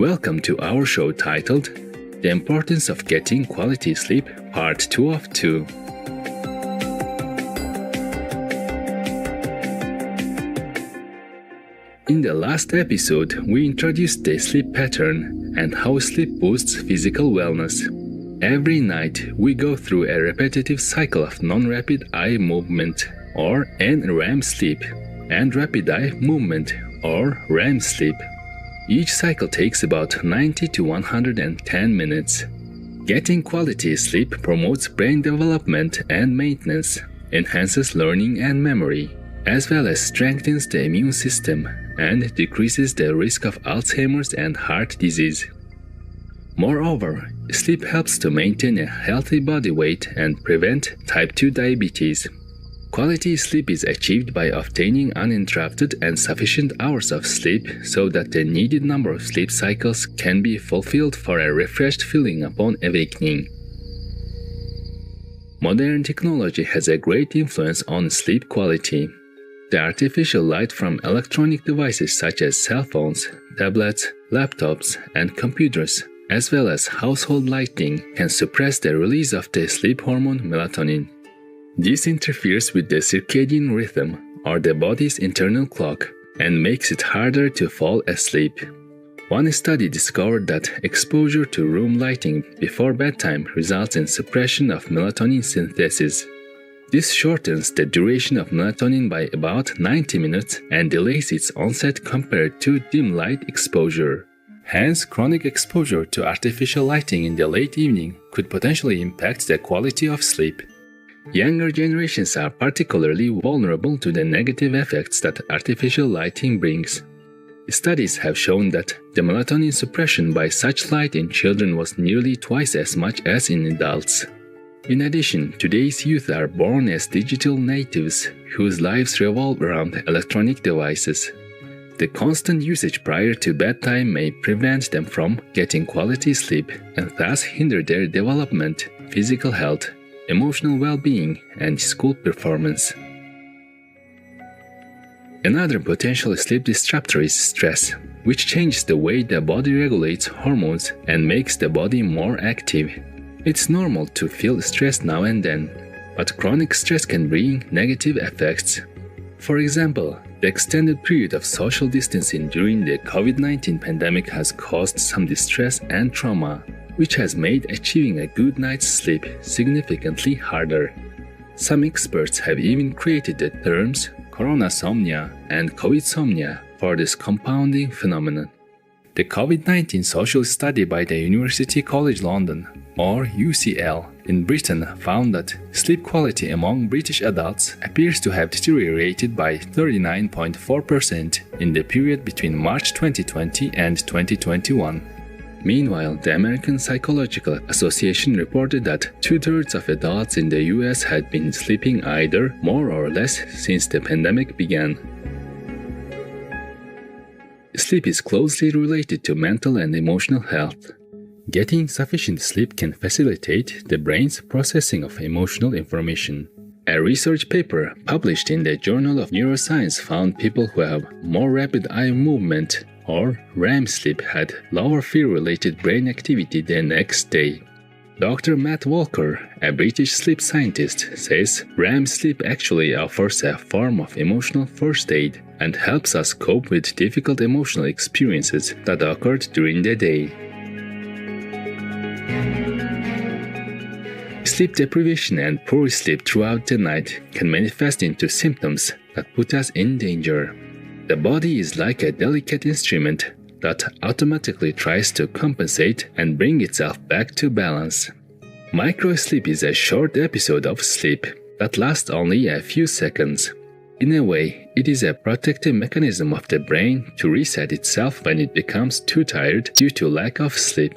Welcome to our show titled The Importance of Getting Quality Sleep, Part 2 of 2. In the last episode, we introduced the sleep pattern and how sleep boosts physical wellness. Every night, we go through a repetitive cycle of non-rapid eye movement, or NREM sleep, and rapid eye movement, or REM sleep. Each cycle takes about 90 to 110 minutes. Getting quality sleep promotes brain development and maintenance, enhances learning and memory, as well as strengthens the immune system and decreases the risk of Alzheimer's and heart disease. Moreover, sleep helps to maintain a healthy body weight and prevent type 2 diabetes. Quality sleep is achieved by obtaining uninterrupted and sufficient hours of sleep so that the needed number of sleep cycles can be fulfilled for a refreshed feeling upon awakening. Modern technology has a great influence on sleep quality. The artificial light from electronic devices such as cell phones, tablets, laptops, and computers, as well as household lighting, can suppress the release of the sleep hormone melatonin. This interferes with the circadian rhythm, or the body's internal clock, and makes it harder to fall asleep. One study discovered that exposure to room lighting before bedtime results in suppression of melatonin synthesis. This shortens the duration of melatonin by about 90 minutes and delays its onset compared to dim light exposure. Hence, chronic exposure to artificial lighting in the late evening could potentially impact the quality of sleep. Younger generations are particularly vulnerable to the negative effects that artificial lighting brings. Studies have shown that the melatonin suppression by such light in children was nearly twice as much as in adults. In addition, today's youth are born as digital natives whose lives revolve around electronic devices. The constant usage prior to bedtime may prevent them from getting quality sleep and thus hinder their development, physical health, emotional well-being, and school performance. Another potential sleep disruptor is stress, which changes the way the body regulates hormones and makes the body more active. It's normal to feel stressed now and then, but chronic stress can bring negative effects. For example, the extended period of social distancing during the COVID-19 pandemic has caused some distress and trauma, which has made achieving a good night's sleep significantly harder. Some experts have even created the terms coronasomnia and covidsomnia for this compounding phenomenon. The COVID-19 social study by the University College London, or UCL, in Britain found that sleep quality among British adults appears to have deteriorated by 39.4% in the period between March 2020 and 2021. Meanwhile, the American Psychological Association reported that 2/3 of adults in the US had been sleeping either more or less since the pandemic began. Sleep is closely related to mental and emotional health. Getting sufficient sleep can facilitate the brain's processing of emotional information. A research paper published in the Journal of Neuroscience found people who have more rapid eye movement, or REM sleep, had lower fear-related brain activity the next day. Dr. Matt Walker, a British sleep scientist, says REM sleep actually offers a form of emotional first aid and helps us cope with difficult emotional experiences that occurred during the day. Sleep deprivation and poor sleep throughout the night can manifest into symptoms that put us in danger. The body is like a delicate instrument that automatically tries to compensate and bring itself back to balance. Microsleep is a short episode of sleep that lasts only a few seconds. In a way, it is a protective mechanism of the brain to reset itself when it becomes too tired due to lack of sleep.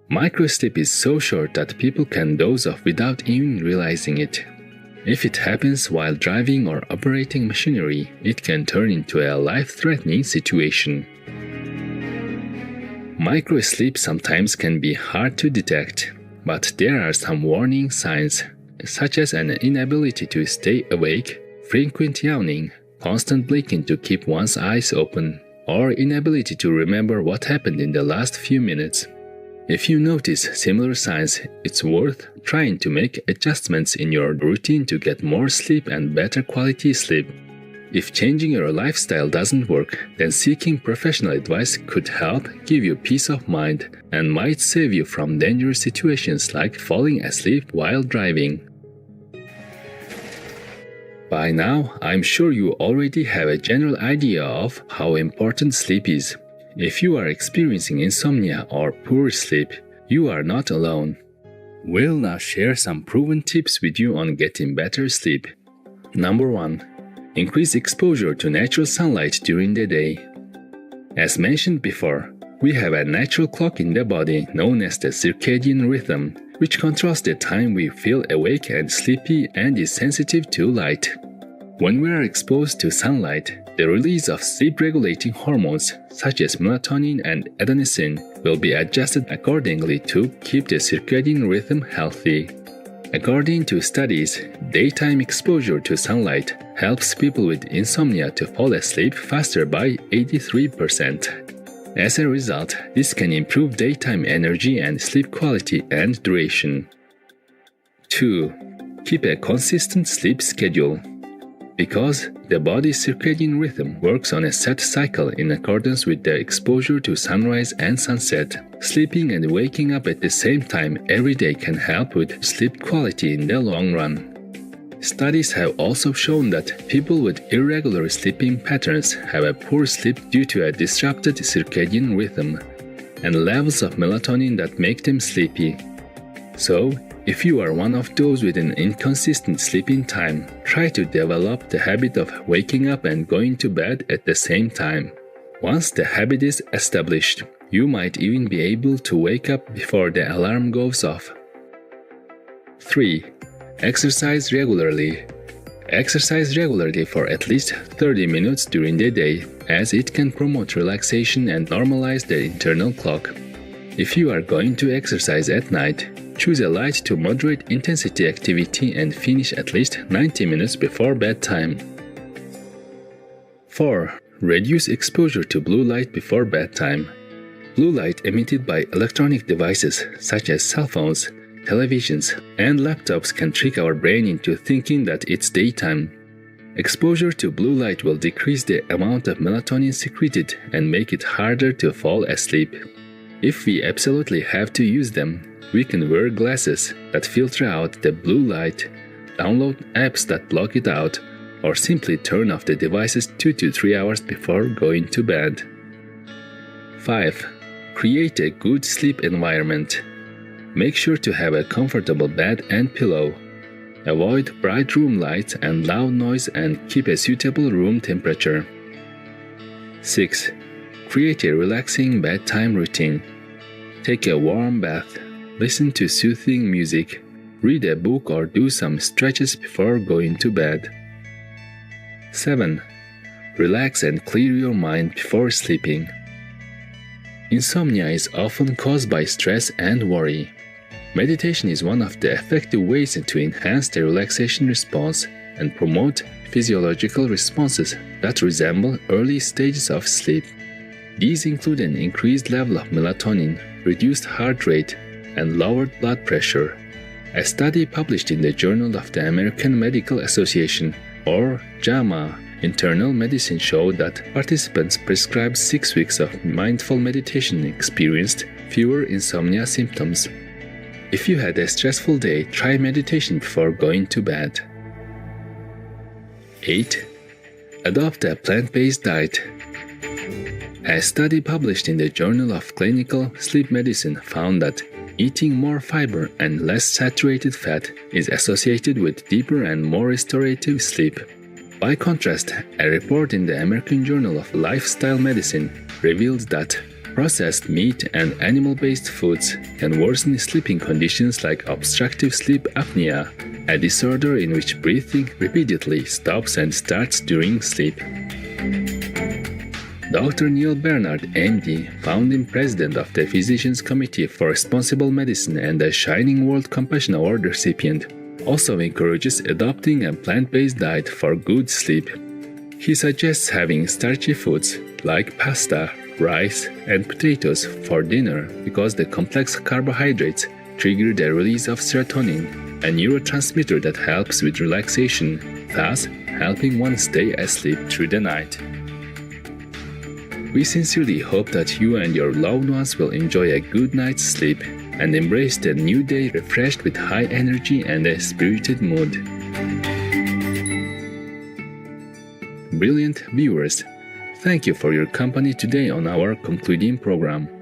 Microsleep is so short that people can doze off without even realizing it. If it happens while driving or operating machinery, it can turn into a life-threatening situation. Microsleep sometimes can be hard to detect, but there are some warning signs, such as an inability to stay awake, frequent yawning, constant blinking to keep one's eyes open, or inability to remember what happened in the last few minutes. If you notice similar signs, it's worth trying to make adjustments in your routine to get more sleep and better quality sleep. If changing your lifestyle doesn't work, then seeking professional advice could help give you peace of mind and might save you from dangerous situations like falling asleep while driving. By now, I'm sure you already have a general idea of how important sleep is. If you are experiencing insomnia or poor sleep, you are not alone. We'll now share some proven tips with you on getting better sleep. Number 1. Increase exposure to natural sunlight during the day. As mentioned before, we have a natural clock in the body known as the circadian rhythm, which controls the time we feel awake and sleepy and is sensitive to light. When we are exposed to sunlight, the release of sleep-regulating hormones such as melatonin and adenosine will be adjusted accordingly to keep the circadian rhythm healthy. According to studies, daytime exposure to sunlight helps people with insomnia to fall asleep faster by 83%. As a result, this can improve daytime energy and sleep quality and duration. 2. Keep a consistent sleep schedule. Because the body's circadian rhythm works on a set cycle in accordance with the exposure to sunrise and sunset, sleeping and waking up at the same time every day can help with sleep quality in the long run. Studies have also shown that people with irregular sleeping patterns have a poor sleep due to a disrupted circadian rhythm and levels of melatonin that make them sleepy. So, if you are one of those with an inconsistent sleeping time, try to develop the habit of waking up and going to bed at the same time. Once the habit is established, you might even be able to wake up before the alarm goes off. 3. Exercise regularly. Exercise regularly for at least 30 minutes during the day, as it can promote relaxation and normalize the internal clock. If you are going to exercise at night, choose a light to moderate intensity activity and finish at least 90 minutes before bedtime. 4. Reduce exposure to blue light before bedtime. Blue light emitted by electronic devices such as cell phones, televisions, and laptops can trick our brain into thinking that it's daytime. Exposure to blue light will decrease the amount of melatonin secreted and make it harder to fall asleep. If we absolutely have to use them, we can wear glasses that filter out the blue light, download apps that block it out, or simply turn off the devices 2 to 3 hours before going to bed. 5. Create a good sleep environment. Make sure to have a comfortable bed and pillow. Avoid bright room lights and loud noise and keep a suitable room temperature. 6. Create a relaxing bedtime routine. Take a warm bath. Listen to soothing music, read a book or do some stretches before going to bed. 7. Relax and clear your mind before sleeping. Insomnia is often caused by stress and worry. Meditation is one of the effective ways to enhance the relaxation response and promote physiological responses that resemble early stages of sleep. These include an increased level of melatonin, reduced heart rate, and lowered blood pressure. A study published in the Journal of the American Medical Association, or JAMA, Internal Medicine showed that participants prescribed 6 weeks of mindful meditation experienced fewer insomnia symptoms. If you had a stressful day, try meditation before going to bed. 8. Adopt a plant-based diet. A study published in the Journal of Clinical Sleep Medicine found that eating more fiber and less saturated fat is associated with deeper and more restorative sleep. By contrast, a report in the American Journal of Lifestyle Medicine revealed that processed meat and animal-based foods can worsen sleeping conditions like obstructive sleep apnea, a disorder in which breathing repeatedly stops and starts during sleep. Dr. Neil Bernard, MD, founding president of the Physicians Committee for Responsible Medicine and a Shining World Compassion Award recipient, also encourages adopting a plant-based diet for good sleep. He suggests having starchy foods like pasta, rice, and potatoes for dinner because the complex carbohydrates trigger the release of serotonin, a neurotransmitter that helps with relaxation, thus helping one stay asleep through the night. We sincerely hope that you and your loved ones will enjoy a good night's sleep and embrace the new day refreshed with high energy and a spirited mood. Brilliant viewers, thank you for your company today on our concluding program.